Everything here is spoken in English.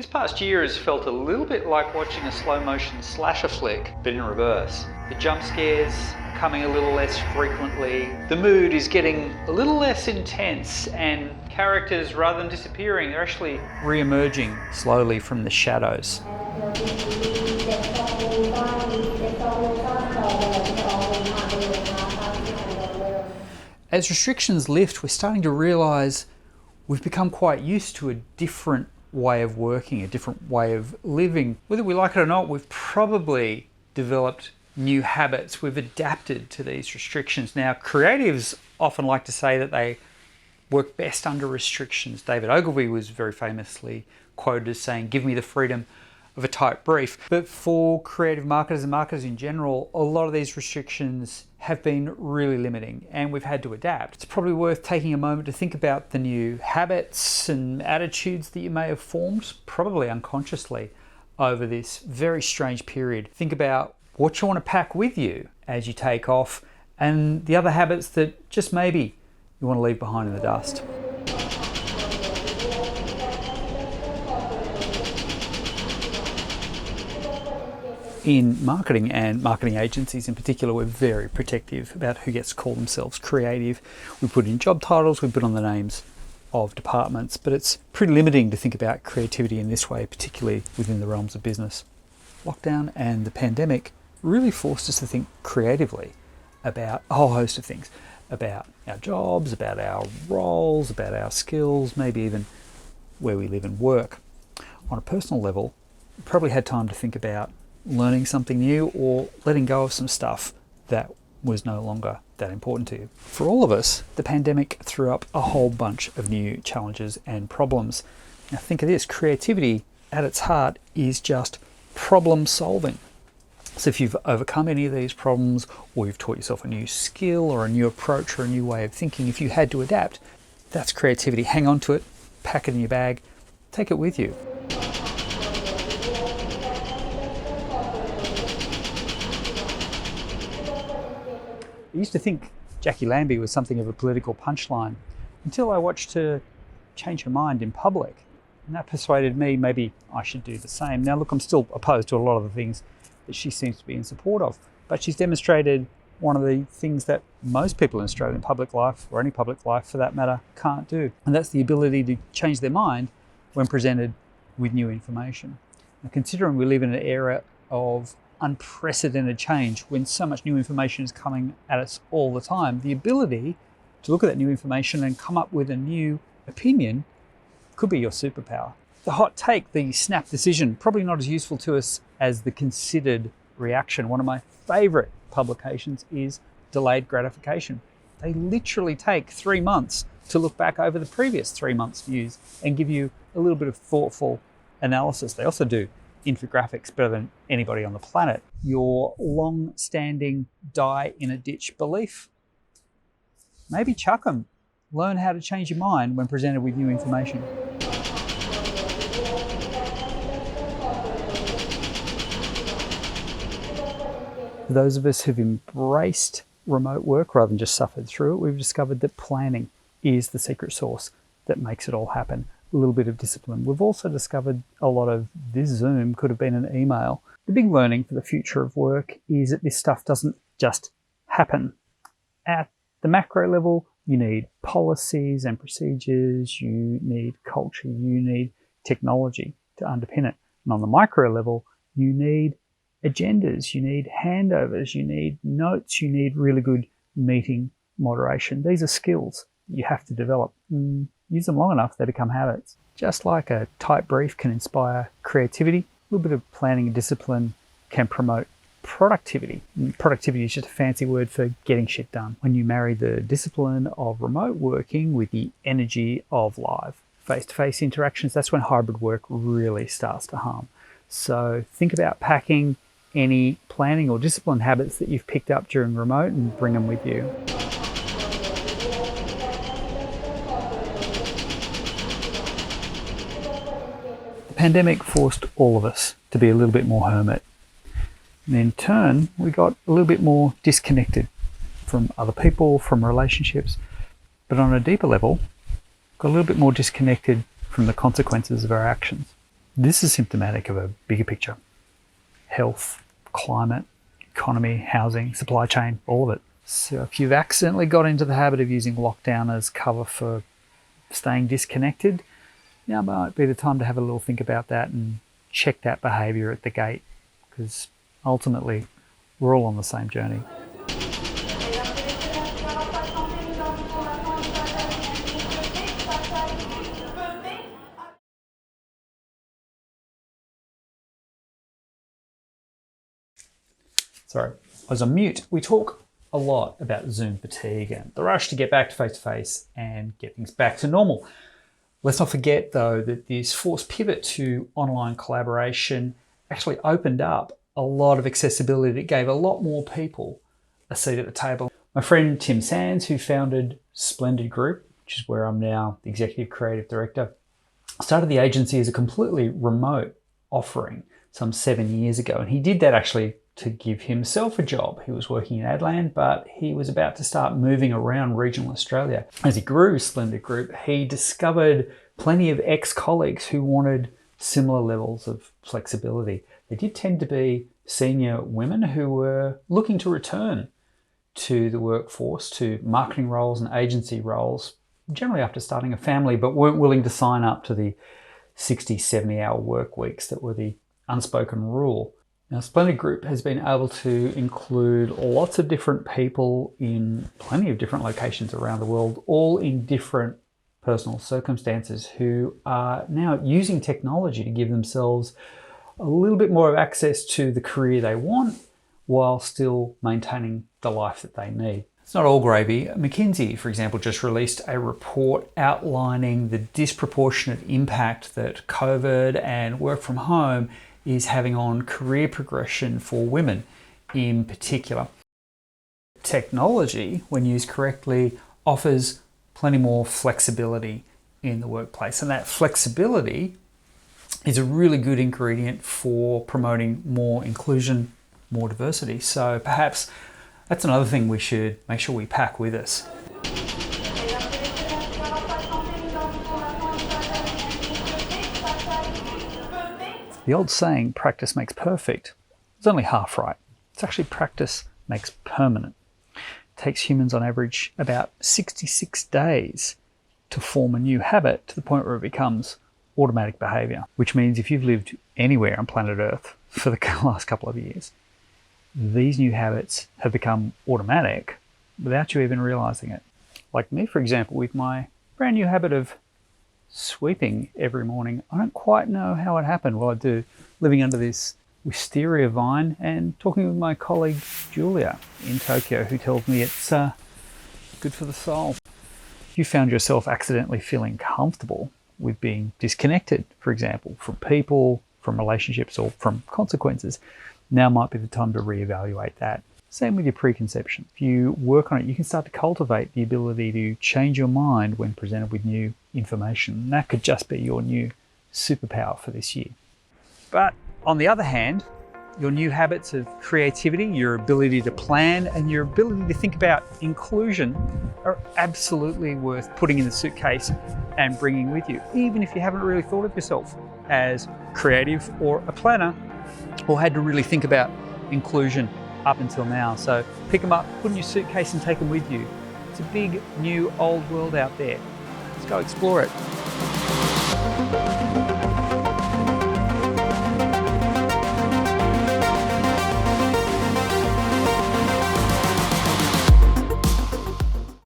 This past year has felt a little bit like watching a slow motion slasher flick, but in reverse. The jump scares are coming a little less frequently, the mood is getting a little less intense, and characters, rather than disappearing, they're actually re-emerging slowly from the shadows. As restrictions lift, we're starting to realise we've become quite used to a different way of working, a different way of living. Whether we like it or not, we've probably developed new habits. We've adapted to these restrictions. Now, creatives often like to say that they work best under restrictions. David Ogilvy was very famously quoted as saying, "Give me the freedom of a tight brief." But for creative marketers and marketers in general, a lot of these restrictions have been really limiting and we've had to adapt. It's probably worth taking a moment to think about the new habits and attitudes that you may have formed, probably unconsciously, over this very strange period. Think about what you want to pack with you as you take off and the other habits that just maybe you want to leave behind in the dust. In marketing and marketing agencies in particular, we're very protective about who gets to call themselves creative. We put in job titles, we put on the names of departments, but it's pretty limiting to think about creativity in this way, particularly within the realms of business. Lockdown and the pandemic really forced us to think creatively about a whole host of things, about our jobs, about our roles, about our skills, maybe even where we live and work. On a personal level, we probably had time to think about learning something new or letting go of some stuff that was no longer that important to you. For all of us, the pandemic threw up a whole bunch of new challenges and problems. Now think of this, creativity at its heart is just problem solving. So if you've overcome any of these problems or you've taught yourself a new skill or a new approach or a new way of thinking, if you had to adapt, that's creativity. Hang on to it, pack it in your bag, take it with you. I used to think Jackie Lambie was something of a political punchline until I watched her change her mind in public. And that persuaded me maybe I should do the same. Now look, I'm still opposed to a lot of the things that she seems to be in support of, but she's demonstrated one of the things that most people in Australian public life, or any public life for that matter, can't do. And that's the ability to change their mind when presented with new information. Now, considering we live in an era of unprecedented change, when so much new information is coming at us all the time, the ability to look at that new information and come up with a new opinion could be your superpower. The hot take, the snap decision, probably not as useful to us as the considered reaction. One of my favorite publications is Delayed Gratification. They literally take 3 months to look back over the previous 3 months' views and give you a little bit of thoughtful analysis. They also do infographics better than anybody on the planet. Your long-standing die in a ditch belief, maybe chuck them. Learn how to change your mind when presented with new information. For those of us who've embraced remote work rather than just suffered through it, we've discovered that planning is the secret sauce that makes it all happen. A little bit of discipline. We've also discovered a lot of this Zoom could have been an email. The big learning for the future of work is that this stuff doesn't just happen. At the macro level, you need policies and procedures, you need culture, you need technology to underpin it. And on the micro level, you need agendas, you need handovers, you need notes, you need really good meeting moderation. These are skills you have to develop. Use them long enough, they become habits. Just like a tight brief can inspire creativity, a little bit of planning and discipline can promote productivity. Productivity is just a fancy word for getting shit done. When you marry the discipline of remote working with the energy of live face-to-face interactions, that's when hybrid work really starts to harm. So think about packing any planning or discipline habits that you've picked up during remote and bring them with you. The pandemic forced all of us to be a little bit more hermit. And in turn, we got a little bit more disconnected from other people, from relationships, but on a deeper level, got a little bit more disconnected from the consequences of our actions. This is symptomatic of a bigger picture. Health, climate, economy, housing, supply chain, all of it. So if you've accidentally got into the habit of using lockdown as cover for staying disconnected, now might be the time to have a little think about that and check that behaviour at the gate, because ultimately we're all on the same journey. Sorry, I was on mute. We talk a lot about Zoom fatigue and the rush to get back to face-to-face and get things back to normal. Let's not forget, though, that this forced pivot to online collaboration actually opened up a lot of accessibility. It gave a lot more people a seat at the table. My friend Tim Sands, who founded Splendid Group, which is where I'm now the executive creative director, started the agency as a completely remote offering some 7 years ago. And he did that actually to give himself a job. He was working in Adelaide, but he was about to start moving around regional Australia. As he grew Splendid Group, he discovered plenty of ex-colleagues who wanted similar levels of flexibility. They did tend to be senior women who were looking to return to the workforce, to marketing roles and agency roles, generally after starting a family, but weren't willing to sign up to the 60, 70-hour work weeks that were the unspoken rule. Now, Splendid Group has been able to include lots of different people in plenty of different locations around the world, all in different personal circumstances, who are now using technology to give themselves a little bit more of access to the career they want while still maintaining the life that they need. It's not all gravy. McKinsey, for example, just released a report outlining the disproportionate impact that COVID and work from home is having on career progression for women in particular. Technology, when used correctly, offers plenty more flexibility in the workplace, and that flexibility is a really good ingredient for promoting more inclusion, more diversity. So perhaps that's another thing we should make sure we pack with us. The old saying, practice makes perfect, is only half right. It's actually practice makes permanent. It takes humans on average about 66 days to form a new habit to the point where it becomes automatic behaviour, which means if you've lived anywhere on planet Earth for the last couple of years, these new habits have become automatic without you even realising it. Like me, for example, with my brand new habit of sweeping every morning. I don't quite know how it happened. Well, I do, living under this wisteria vine and talking with my colleague Julia in Tokyo, who tells me it's good for the soul. If you found yourself accidentally feeling comfortable with being disconnected, for example, from people, from relationships, or from consequences, now might be the time to reevaluate that. Same with your preconception. If you work on it, you can start to cultivate the ability to change your mind when presented with new information. And that could just be your new superpower for this year. But on the other hand, your new habits of creativity, your ability to plan, and your ability to think about inclusion are absolutely worth putting in the suitcase and bringing with you, even if you haven't really thought of yourself as creative or a planner, or had to really think about inclusion up until now. So pick them up, put in your suitcase and take them with you. It's a big, new, old world out there. Let's go explore it.